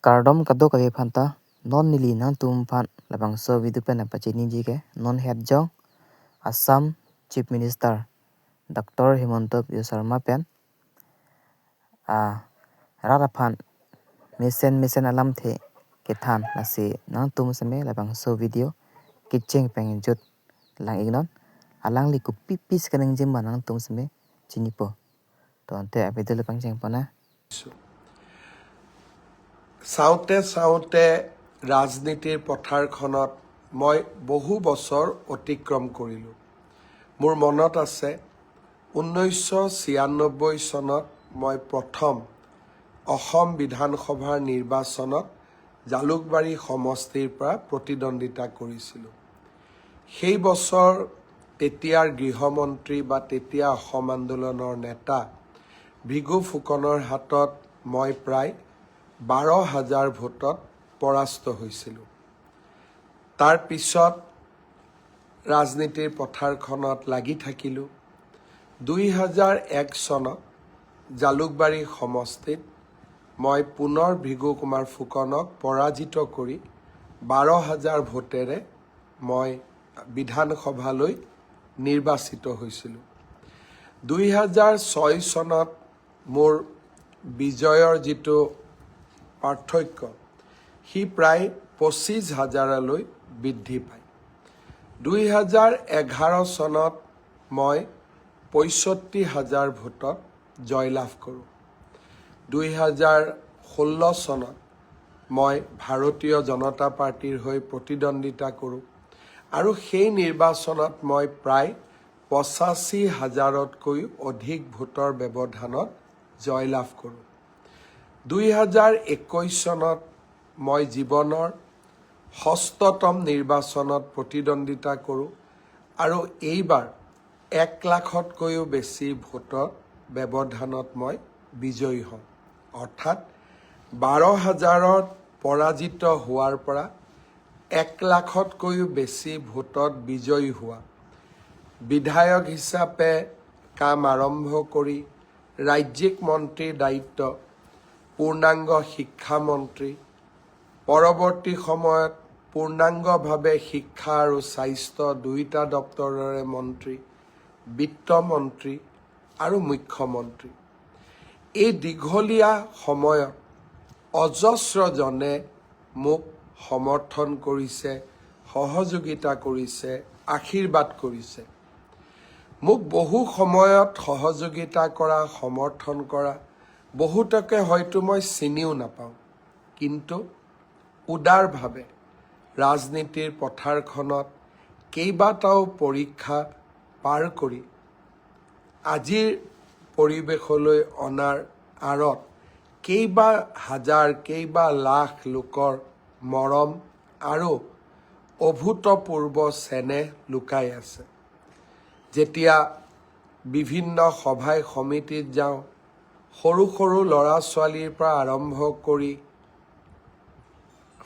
Kardom kado kage phanta non nili na tum phan labang so vidu pen apa chini ji ke non head jong Assam Chief Minister Dr. Himanta Biswa Sharma pen rara phan mesen alam the ke than nasi na tum seme labang so video kitching peng jut lang ignon alang li ku pipis kanang jim banang tum seme chini po to ante abidul pang cheng pana চাওঁতে ৰাজনীতিৰ পথাৰখনত মই বহু বছৰ অতিক্ৰম কৰিলোঁ। মোৰ মনত আছে 1996 চনত মই প্ৰথম অসম বিধানসভাৰ নিৰ্বাচনত জালুকবাৰী সমষ্টিৰ পৰা প্ৰতিদ্বন্দ্বিতা কৰিছিলোঁ। সেই বছৰ তেতিয়াৰ গৃহমন্ত্ৰী বা তেতিয়া অসম আন্দোলনৰ নেতা ভিগু ফুকনৰ হাতত মই প্ৰায় 12,000 ভোটত পৰাস্ত হৈছিলোঁ। তাৰ পিছত ৰাজনীতিৰ পথাৰখনত লাগি থাকিলোঁ। 2001 চনত জালুকবাৰী সমষ্টিত মই পুনৰ ভিগু কুমাৰ ফুকনক পৰাজিত কৰি 12,000 ভোটেৰে মই বিধানসভালৈ নিৰ্বাচিত হৈছিলোঁ। 2006 চনত মোৰ বিজয়ৰ যিটো পাৰ্থক্য সি প্ৰায় 25,000লৈ বৃদ্ধি পায়। 2011 চনত মই 65,000 ভোটত জয়লাভ কৰোঁ। 2016 চনত মই ভাৰতীয় জনতা পাৰ্টিৰ হৈ প্ৰতিদ্বন্দ্বিতা কৰোঁ আৰু সেই নিৰ্বাচনত মই প্ৰায় 85,000তকৈও অধিক ভোটৰ ব্যৱধানত জয়লাভ কৰোঁ। 2021 চনত মই জীৱনৰ 6ম নিৰ্বাচনত প্ৰতিদ্বন্দ্বিতা কৰোঁ আৰু এইবাৰ 1 লাখতকৈও বেছি ভোটৰ ব্যৱধানত মই বিজয়ী হওঁ। অৰ্থাৎ 12,000ত পৰাজিত হোৱাৰ পৰা 1 লাখতকৈও বেছি ভোটত বিজয়ী হোৱা, বিধায়ক হিচাপে কাম আৰম্ভ কৰি ৰাজ্যিক মন্ত্ৰীৰ দায়িত্ব, পূৰ্ণাংগ শিক্ষামন্ত্ৰী, পৰৱৰ্তী সময়ত পূৰ্ণাংগভাৱে শিক্ষা আৰু স্বাস্থ্য দুয়োটা দপ্তৰৰে মন্ত্ৰী, বিত্তমন্ত্ৰী আৰু মুখ্যমন্ত্ৰী। এই দীঘলীয়া সময়ত অজস্ৰজনে মোক সমৰ্থন কৰিছে, সহযোগিতা কৰিছে, আশীৰ্বাদ কৰিছে। মোক বহু সময়ত সহযোগিতা কৰা, সমৰ্থন কৰা বহুতকে হয়তো মই চিনিও নাপাওঁ, কিন্তু উদাৰভাৱে ৰাজনীতিৰ পথাৰখনত কেইবাটাও পৰীক্ষা পাৰ কৰি আজিৰ পৰিৱেশলৈ অনাৰ আঁৰত কেইবা হাজাৰ, কেইবা লাখ লোকৰ মৰম আৰু অভূতপূৰ্ব চেনেহ লুকাই আছে। যেতিয়া বিভিন্ন সভাই সমিতিত যাওঁ, সৰু সৰু ল'ৰা ছোৱালীৰ পৰা আৰম্ভ কৰি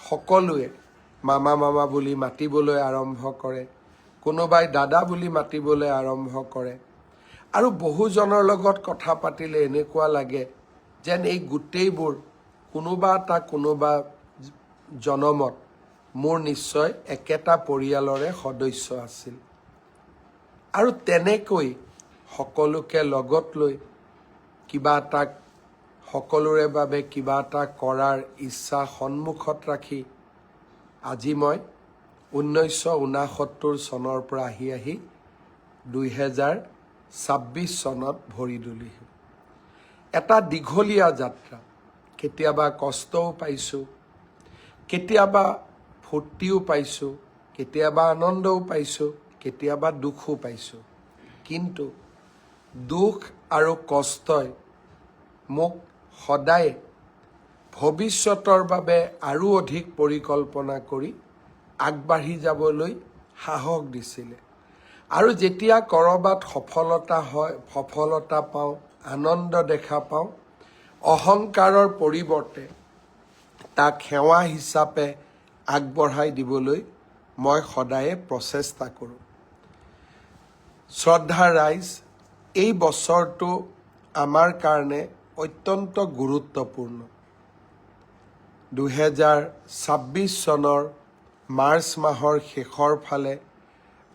সকলোৱে মামা বুলি মাতিবলৈ আৰম্ভ কৰে, কোনোবাই দাদা বুলি মাতিবলৈ আৰম্ভ কৰে আৰু বহুজনৰ লগত কথা পাতিলে এনেকুৱা লাগে যেন এই গোটেইবোৰ কোনোবা জনমত মোৰ নিশ্চয় একেটা পৰিয়ালৰে সদস্য আছিল। আৰু তেনেকৈ সকলোকে লগত লৈ সকলোৰে বাবে কিবা এটা কৰাৰ ইচ্ছা সন্মুখত ৰাখি আজি মই 1969 চনৰ পৰা আহি 2026 চনত ভৰি তুলিছোঁ। এটা দীঘলীয়া যাত্ৰা, কেতিয়াবা কষ্টও পাইছোঁ, কেতিয়াবা ফূৰ্তিও পাইছোঁ, কেতিয়াবা আনন্দও পাইছোঁ, কেতিয়াবা দুখো পাইছোঁ। কিন্তু দুখ আৰু কষ্টই মোক সদায় ভৱিষ্যতৰ বাবে আৰু অধিক পৰিকল্পনা কৰি আগবাঢ়ি যাবলৈ সাহস দিছিলে। আৰু যেতিয়া ক'ৰবাত সফলতা পাওঁ, আনন্দ দেখা পাওঁ, অহংকাৰৰ পৰিৱৰ্তে তাক সেৱা হিচাপে আগবঢ়াই দিবলৈ মই সদায়ে প্ৰচেষ্টা কৰোঁ। শ্ৰদ্ধাৰ ৰাইজ, এই বছৰটো আমাৰ কাৰণে অত্যন্ত গুৰুত্বপূৰ্ণ। 2026 চনৰ মাৰ্চ মাহৰ শেষৰ ফালে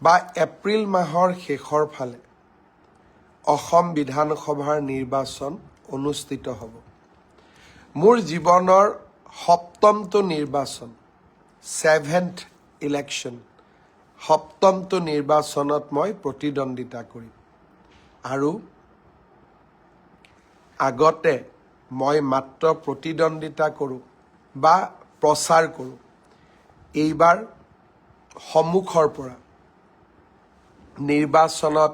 বা এপ্ৰিল মাহৰ শেষৰ ফালে অসম বিধানসভাৰ নিৰ্বাচন অনুষ্ঠিত হ'ব। মোৰ জীৱনৰ সপ্তমটো নিৰ্বাচন, 7th ইলেকশ্যন, সপ্তমটো নিৰ্বাচনত মই প্ৰতিদ্বন্দ্বিতা কৰিম। আৰু আগতে মই মাত্ৰ প্ৰতিদ্বন্দ্বিতা কৰোঁ বা প্ৰচাৰ কৰোঁ। এইবাৰ সন্মুখৰ পৰা নিৰ্বাচনত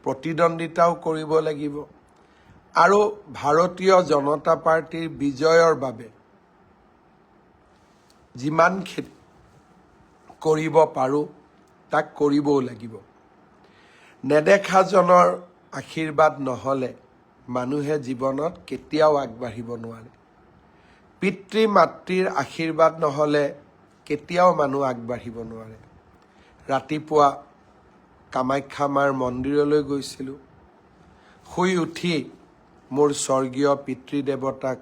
প্ৰতিদ্বন্দ্বিতাও কৰিব লাগিব আৰু ভাৰতীয় জনতা পাৰ্টীৰ বিজয়ৰ বাবে যিমানখিনি কৰিব পাৰোঁ তাক কৰিবও লাগিব। নেদেখাজনৰ আশীৰ্বাদ নহ'লে মানুহে জীৱনত কেতিয়াও আগবাঢ়িব নোৱাৰে। পিতৃ মাতৃৰ আশীৰ্বাদ নহ'লে কেতিয়াও মানুহ আগবাঢ়িব নোৱাৰে। ৰাতিপুৱা কামাখ্যা মাৰ মন্দিৰলৈ গৈছিলোঁ। শুই উঠি মোৰ স্বৰ্গীয় পিতৃদেৱতাক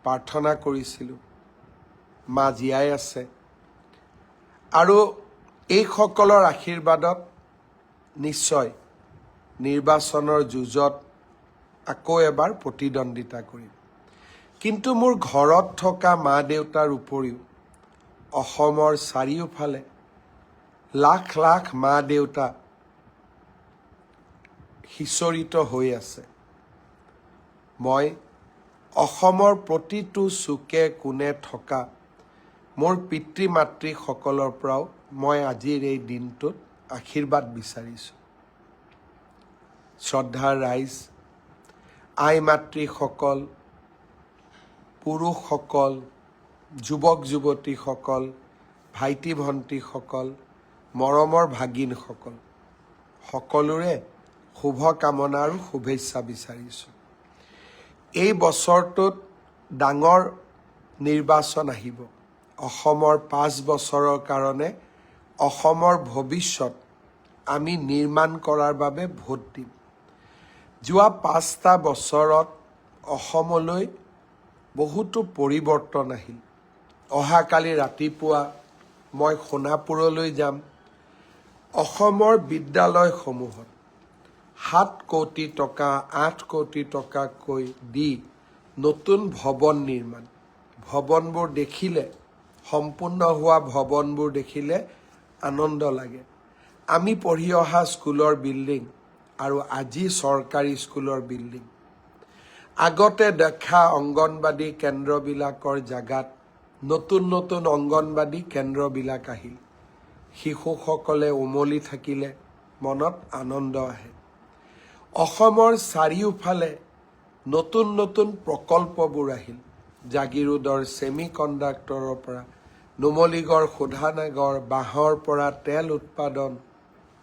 প্ৰাৰ্থনা কৰিছিলোঁ, মা জীয়াই আছে। আৰু এইসকলৰ আশীৰ্বাদত নিশ্চয় নিৰ্বাচনৰ যুঁজত আকৌ এবাৰ প্ৰতিদ্বন্দ্বিতা কৰিম। কিন্তু মোৰ ঘৰত থকা মা দেউতাৰ উপৰিও অসমৰ চাৰিওফালে লাখ লাখ মা দেউতা সিঁচৰিত হৈ আছে। মই অসমৰ প্ৰতিটো চুকে কোণে থকা মোৰ পিতৃ মাতৃসকলৰ পৰাও মই আজিৰ এই দিনটোত আশীৰ্বাদ বিচাৰিছোঁ। শ্ৰদ্ধাৰ ৰাইজ, আই মাতৃসকল, পুৰুষসকল, যুৱক যুৱতীসকল, ভাইটি ভণ্টিসকল, মৰমৰ ভাগিনসকল, সকলোৰে শুভকামনা আৰু শুভেচ্ছা বিচাৰিছোঁ। এই বছৰটোত ডাঙৰ নিৰ্বাচন আহিব। অসমৰ 5 বছৰৰ কাৰণে অসমৰ ভৱিষ্যত আমি নিৰ্মাণ কৰাৰ বাবে ভোট দিম। যোৱা 5টা বছৰত অসমলৈ বহুতো পৰিৱৰ্তন আহিল। অহাকালি ৰাতিপুৱা মই সোণাপুৰলৈ যাম। অসমৰ বিদ্যালয়সমূহত 7 কোটি টকা, 8 কোটি টকাকৈ দি নতুন ভৱন নিৰ্মাণ। ভৱনবোৰ দেখিলে, সম্পূৰ্ণ হোৱা ভৱনবোৰ দেখিলে আনন্দ লাগে। আমি পঢ়ি অহা স্কুলৰ বিল্ডিং আৰু আজি চৰকাৰী স্কুলৰ বিল্ডিং। আগতে দেখা অংগনবাদী কেন্দ্ৰবিলাকৰ জাগাত নতুন নতুন অংগনবাদী কেন্দ্ৰবিলাক আহিল। শিশুসকলে উমলি থাকিলে মনত আনন্দ আহে। অসমৰ চাৰিওফালে নতুন নতুন প্ৰকল্পবোৰ আহিল। জাগিৰোডৰ ছেমি কণ্ডাক্টৰৰ পৰা নুমলীগড় শোধানাগৰ, বাঁহৰ পৰা তেল উৎপাদন,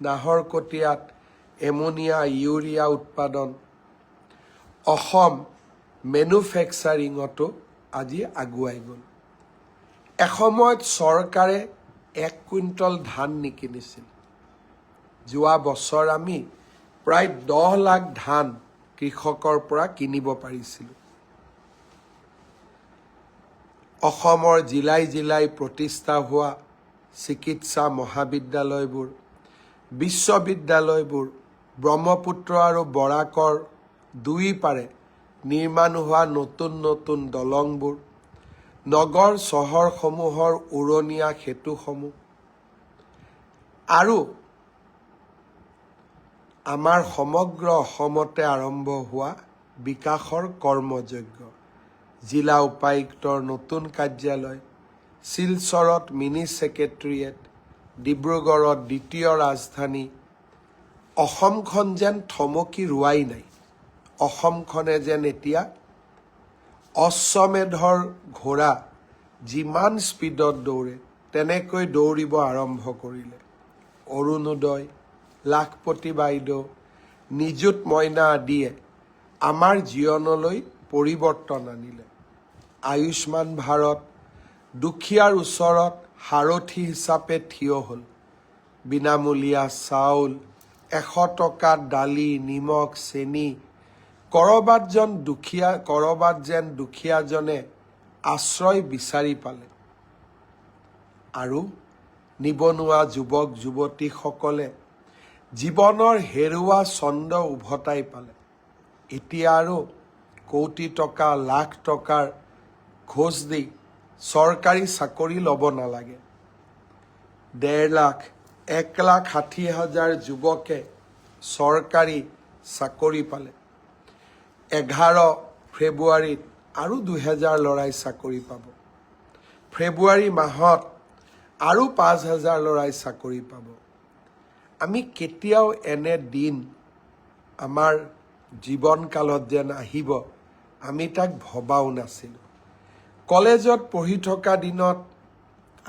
নাহৰকটীয়াত এমনিয়া ইউৰিয়া উৎপাদন। অসম মেনুফেকচাৰিঙতো আজি আগুৱাই গ'ল। এসময়ত চৰকাৰে 1 কুইণ্টল ধান নিকিনিছিল। যোৱা বছৰ আমি প্ৰায় 10 লাখ ধান কৃষকৰ পৰা কিনিব পাৰিছিলোঁ। অসমৰ জিলাই জিলাই প্ৰতিষ্ঠা হোৱা চিকিৎসা মহাবিদ্যালয়বোৰ, বিশ্ববিদ্যালয়বোৰ, ব্ৰহ্মপুত্ৰ আৰু বৰাকৰ দুয়োপাৰে নিৰ্মাণ হোৱা নতুন নতুন দলংবোৰ, নগৰ চহৰসমূহৰ উৰণীয়া সেতুসমূহ আৰু আমাৰ সমগ্ৰ অসমতে আৰম্ভ হোৱা বিকাশৰ কৰ্মযজ্ঞ, জিলা উপায়ুক্তৰ নতুন কাৰ্যালয়, শিলচৰত মিনি ছেক্ৰেটেৰিয়েট, ডিব্ৰুগড়ত দ্বিতীয় ৰাজধানী। অসমখন যেন থমকি ৰোৱাই নাই। অসমখনে যেন এতিয়া অশ্বমেধৰ ঘোঁৰা যিমান স্পীডত দৌৰে তেনেকৈ দৌৰিব আৰম্ভ কৰিলে। অৰুণোদয়, লাখপতি বাইদেউ, নিযুত মইনা আদিয়ে আমাৰ জীৱনলৈ পৰিৱৰ্তন আনিলে। আয়ুষ্মান ভাৰত দুখীয়াৰ ওচৰত সাৰথি হিচাপে থিয় হ'ল। বিনামূলীয়া চাউল, 100 টকাত দালি, নিমখ, চেনি। ক'ৰবাত যেন দুখীয়াজনে আশ্ৰয় বিচাৰি পালে আৰু নিবনুৱা যুৱক যুৱতীসকলে জীৱনৰ হেৰুৱা ছন্দ উভতাই পালে। এতিয়া আৰু কোটি টকা লাখ টকাৰ ঘোষ দি চৰকাৰী চাকৰি ল'ব নালাগে। 1.5 লাখ 1,60,000 যুৱকে চৰকাৰী চাকৰি পালে। 11 ফেব্ৰুৱাৰীত আৰু 2,000 ল'ৰাই চাকৰি পাব। ফেব্ৰুৱাৰী মাহত আৰু 5,000 ল'ৰাই চাকৰি পাব। আমি কেতিয়াও এনে দিন আমাৰ জীৱনকালত যেন আহিব আমি তাক ভবাও নাছিলোঁ। কলেজত পঢ়ি থকা দিনত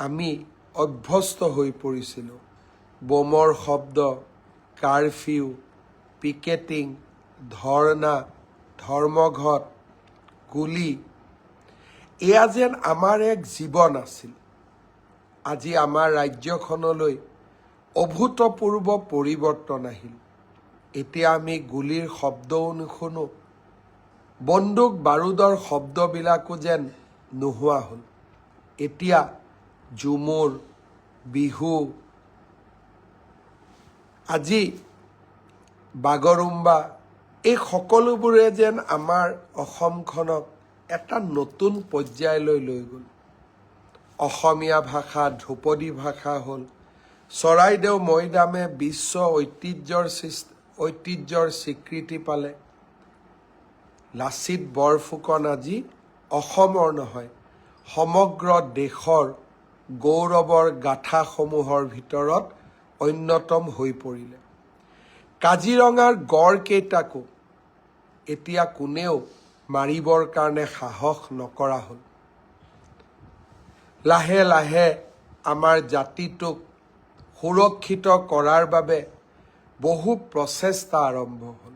আমি অভ্যস্ত হৈ পৰিছিলোঁ। বোমৰ শব্দ, কাৰফিউ, পিকেটিং, ধৰ্ণা, ধৰ্মঘট, গুলী, এয়া যেন আমাৰ এক জীৱন আছিল। আজি আমাৰ ৰাজ্যখনলৈ অভূতপূৰ্ব পৰিৱৰ্তন আহিল। এতিয়া আমি গুলীৰ শব্দও নুশুনো, বন্দুক বাৰুদৰ শব্দবিলাকো যেন নোহোৱা হ'ল। এতিয়া ঝুমুৰ, বিহু, আজি বাগৰুম্বা, এই সকলোবোৰে যেন আমাৰ অসমখনক এটা নতুন পৰ্যায়লৈ লৈ গ'ল। অসমীয়া ভাষা ধ্ৰুপদী ভাষা হ'ল। চৰাইদেউ মৈদামে বিশ্ব ঐতিহ্যৰ স্বীকৃতি পালে। লাচিত বৰফুকন আজি অসমৰ নহয়, সমগ্ৰ দেশৰ গৌৰৱৰ গাথাসমূহৰ ভিতৰত অন্যতম হৈ পৰিলে। কাজিৰঙাৰ গড়কেইটাকো এতিয়া কোনেও মাৰিবৰ কাৰণে সাহস নকৰা হ'ল। লাহে লাহে আমাৰ জাতিটোক সুৰক্ষিত কৰাৰ বাবে বহু প্ৰচেষ্টা আৰম্ভ হ'ল।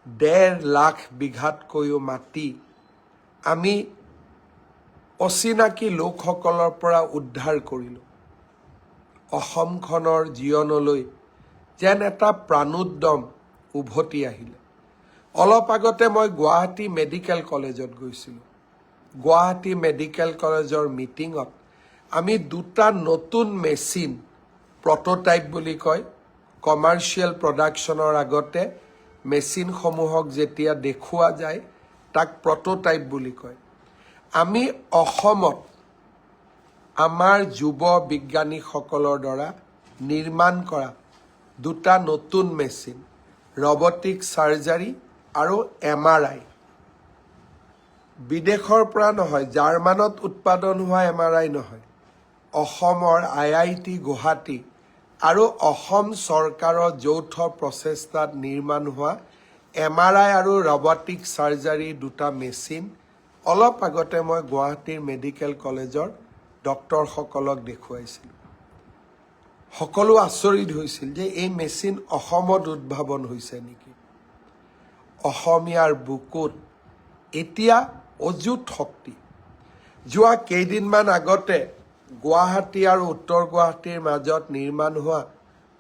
1.5 লাখ বিঘাতকৈও মাটি আমি অচিনাকি লোকসকলৰ পৰা উদ্ধাৰ কৰিলোঁ। অসমখনৰ জীৱনলৈ যেন এটা প্ৰাণোদ্যম উভতি আহিলে। অলপ আগতে মই গুৱাহাটী মেডিকেল কলেজত গৈছিলোঁ। গুৱাহাটী মেডিকেল কলেজৰ মিটিঙত আমি 2টা নতুন মেচিন, প্ৰটোটাইপ বুলি কয়, কমাৰ্চিয়েল প্ৰডাকশ্যনৰ আগতে মেচিনসমূহক যেতিয়া দেখুওৱা যায় তাক প্ৰটোটাইপ বুলি কয়। আমি অসমত আমাৰ যুৱ বিজ্ঞানীসকলৰ দ্বাৰা নিৰ্মাণ কৰা 2টা নতুন মেচিন, ৰবটিক চাৰ্জাৰী আৰু MRI, বিদেশৰ পৰা নহয়, জাৰ্মানত উৎপাদন হোৱা MRI নহয়, অসমৰ IIT গুৱাহাটী আৰু অসম চৰকাৰৰ যৌথ প্ৰচেষ্টাত নিৰ্মাণ হোৱা MRI আৰু ৰবটিক চাৰ্জাৰী 2টা মেচিন অলপ আগতে মই গুৱাহাটীৰ মেডিকেল কলেজৰ ডক্টৰসকলক দেখুৱাইছিলোঁ। সকলো আচৰিত হৈছিল যে এই মেচিন অসমত উদ্ভাৱন হৈছে নেকি। অসমীয়াৰ বুকুত এতিয়া অযুত শক্তি। যোৱা কেইদিনমান আগতে গুৱাহাটী আৰু উত্তৰ গুৱাহাটীৰ মাজত নিৰ্মাণ হোৱা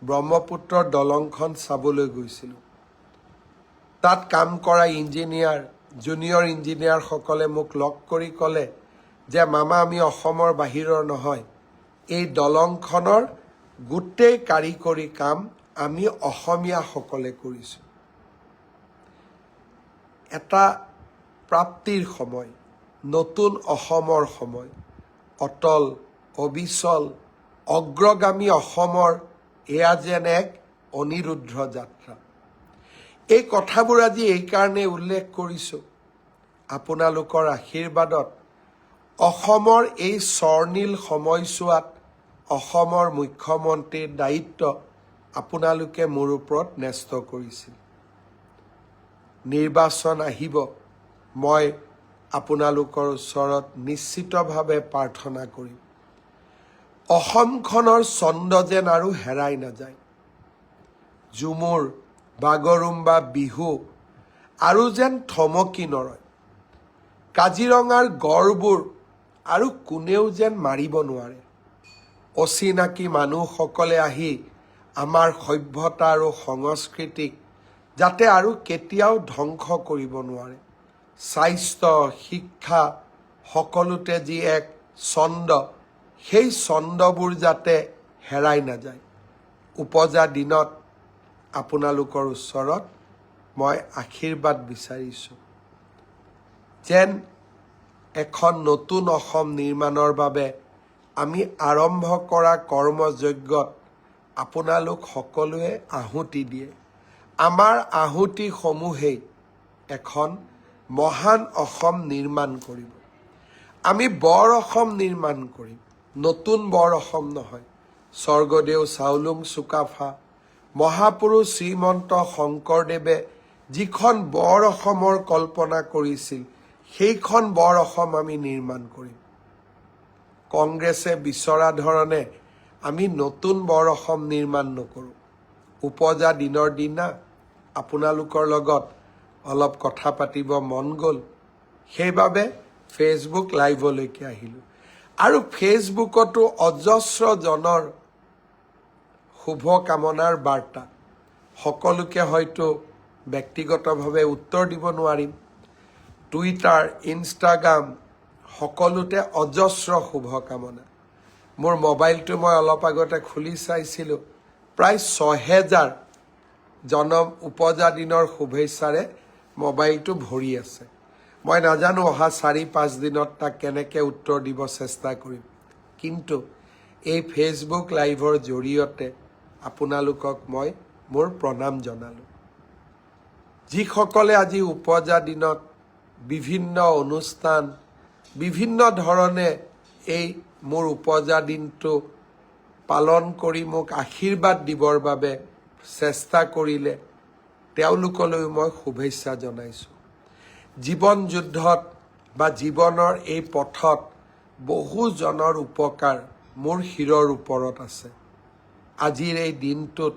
ব্ৰহ্মপুত্ৰৰ দলংখন চাবলৈ গৈছিলোঁ। তাত কাম কৰা ইঞ্জিনিয়াৰ, জুনিয়ৰ ইঞ্জিনিয়াৰসকলে মোক লগ কৰি ক'লে যে মামা, আমি অসমৰ বাহিৰৰ নহয়, এই দলংখনৰ গোটেই কাৰিকৰী কাম আমি অসমীয়াসকলে কৰিছোঁ। এটা প্ৰাপ্তিৰ সময়, নতুন অসমৰ সময়, অটল, অবিচল, অগ্ৰগামী অসমৰ এয়া যেন এক অনিৰুদ্ধ যাত্ৰা। এই কথাবোৰ আজি এইকাৰণে উল্লেখ কৰিছোঁ, আপোনালোকৰ আশীৰ্বাদত অসমৰ এই স্বৰ্ণীল সময়ছোৱাত অসমৰ মুখ্যমন্ত্ৰীৰ দায়িত্ব আপোনালোকে মোৰ ওপৰত ন্যস্ত কৰিছিল। নিৰ্বাচন আহিব, মই আপোনালোকৰ ওচৰত নিশ্চিতভাৱে প্ৰাৰ্থনা কৰিম অসমখনৰ ছন্দ যেন আৰু হেৰাই নাযায়। ঝুমুৰ, বাগৰুম্বা, বিহু আৰু যেন থমকি নৰয়। কাজিৰঙাৰ গড়বোৰ আৰু কোনেও যেন মাৰিব নোৱাৰে। অচিনাকি মানুহসকলে আহি আমাৰ সভ্যতা আৰু সংস্কৃতিক যাতে আৰু কেতিয়াও ধ্বংস কৰিব নোৱাৰে। স্বাস্থ্য, শিক্ষা, সকলোতে যি এক ছন্দ, সেই ছন্দবোৰ যাতে হেৰাই নাযায়। উপজা দিনত আপোনালোকৰ ওচৰত মই আশীৰ্বাদ বিচাৰিছোঁ, যেন এখন নতুন অসম নিৰ্মাণৰ বাবে আমি আৰম্ভ কৰা কৰ্মযজ্ঞত আপোনালোক সকলোৱে আহুতি দিয়ে। আমাৰ আহুতিসমূহেই এখন মহান অসম নিৰ্মাণ কৰিব। আমি বৰ অসম নিৰ্মাণ কৰিম, নতুন বৰ অসম নহয়। স্বৰ্গদেউ চাওলুং চুকাফা, মহাপুৰুষ শ্ৰীমন্ত শংকৰদেৱে যিখন বৰ অসমৰ কল্পনা কৰিছিল, সেইখন বৰ অসম আমি নিৰ্মাণ কৰিম। কংগ্ৰেছে বিচৰা ধৰণে আমি নতুন বৰ অসম নিৰ্মাণ নকৰোঁ। উপজা দিনৰ দিনা আপোনালোকৰ লগত অলপ কথা পাতিব মন গ'ল, সেইবাবে ফেচবুক লাইভলৈকে আহিলোঁ। আৰু ফেচবুকতো অজস্ৰজনৰ শুভকামনাৰ বাৰ্তা। সকলোকে হয়তো ব্যক্তিগতভাৱে উত্তৰ দিব নোৱাৰিম। টুইটাৰ, ইনষ্টাগ্ৰাম সকলোতে অজস্ৰ শুভকামনা। মোৰ মোবাইলটো মই অলপ আগতে খুলি চাইছিলোঁ, প্ৰায় ৬,০০০ জনম উপজা দিনৰ শুভেচ্ছাৰে মোবাইলটো ভৰি আছে। মই নাজানো অহা ৪-৫ দিনত তাক কেনেকৈ উত্তৰ দিব চেষ্টা কৰিম, কিন্তু এই ফেচবুক লাইভৰ জৰিয়তে আপোনালোকক মই মোৰ প্ৰণাম জনালোঁ। যিসকলে আজি উপজা দিনত বিভিন্ন অনুষ্ঠান, বিভিন্ন ধৰণে এই মোৰ উপজা দিনটো পালন কৰি মোক আশীৰ্বাদ দিবৰ বাবে চেষ্টা কৰিলে, তেওঁলোকলৈ মই শুভেচ্ছা জনাইছোঁ। জীৱন যুদ্ধত বা জীৱনৰ এই পথত বহুজনৰ উপকাৰ মোৰ শিৰৰ ওপৰত আছে। আজিৰ এই দিনটোত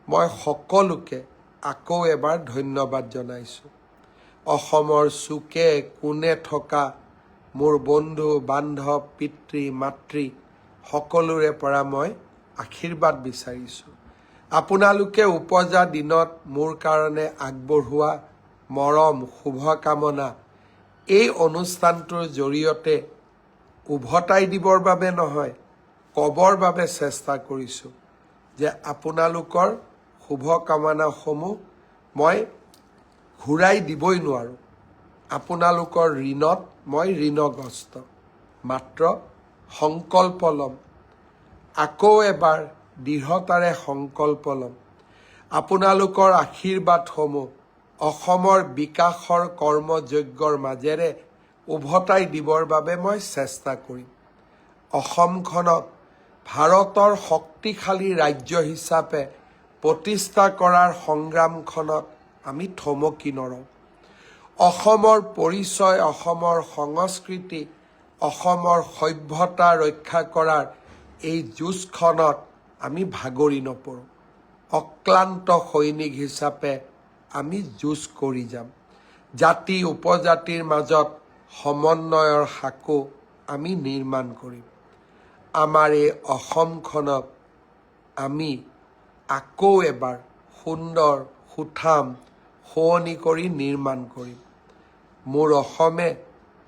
মই সকলোকে আকৌ এবাৰ ধন্যবাদ জনাইছোঁ। অসমৰ চুকে কোণে থকা মোৰ বন্ধু বান্ধৱ, পিতৃ মাতৃ সকলোৰে পৰা মই আশীৰ্বাদ বিচাৰিছোঁ। আপোনালোকে উপজা দিনত মোৰ কাৰণে আগবঢ়োৱা মৰম, শুভকামনা এই অনুষ্ঠানটোৰ জৰিয়তে উভতাই দিবৰ বাবে নহয়, ক'বৰ বাবে চেষ্টা কৰিছোঁ যে আপোনালোকৰ শুভকামনাসমূহ মই ঘূৰাই দিবই নোৱাৰোঁ। আপোনালোকৰ ঋণত মই ঋণগ্ৰস্ত। মাত্ৰ সংকল্প ল'ম, আকৌ এবাৰ দৃঢ়তাৰে সংকল্প ল'ম। আপোনালোকৰ আশীৰ্বাদসমূহ অসমৰ বিকাশৰ কৰ্মযজ্ঞৰ মাজেৰে উভতাই দিবৰ বাবে মই চেষ্টা কৰিম। অসমখনক ভাৰতৰ শক্তিশালী ৰাজ্য হিচাপে প্ৰতিষ্ঠা কৰাৰ সংগ্ৰামখনত আমি থমকি নৰওঁ। অসমৰ পৰিচয়, অসমৰ সংস্কৃতি, অসমৰ সভ্যতা ৰক্ষা কৰাৰ এই যুঁজখনত আমি ভাগৰি নপৰোঁ। অক্লান্ত সৈনিক হিচাপে আমি যুঁজ কৰি যাম। জাতি উপজাতিৰ মাজত সমন্বয়ৰ সাঁকো আমি নিৰ্মাণ কৰিম। আমাৰ এই অসমখনক আমি আকৌ এবাৰ সুন্দৰ, সুঠাম, শুৱনি কৰি নিৰ্মাণ কৰিম। মোৰ অসমে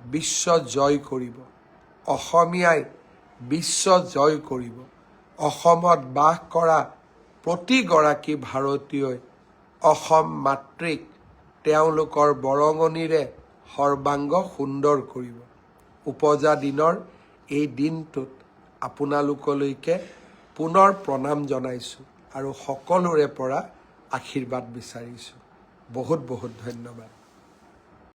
বিশ্ব জয় কৰিব, অসমীয়াই বিশ্ব জয় কৰিব। অসমত বাস কৰা প্ৰতিগৰাকী ভাৰতীয়ই অসম মাতৃক তেওঁলোকৰ বৰঙণিৰে সৰ্বাংগ সুন্দৰ কৰিব। উপজা দিনৰ এই দিনটোত আপোনালোকলৈকে পুনৰ প্ৰণাম জনাইছোঁ আৰু সকলোৰে পৰা আশীৰ্বাদ বিচাৰিছোঁ। বহুত বহুত ধন্যবাদ।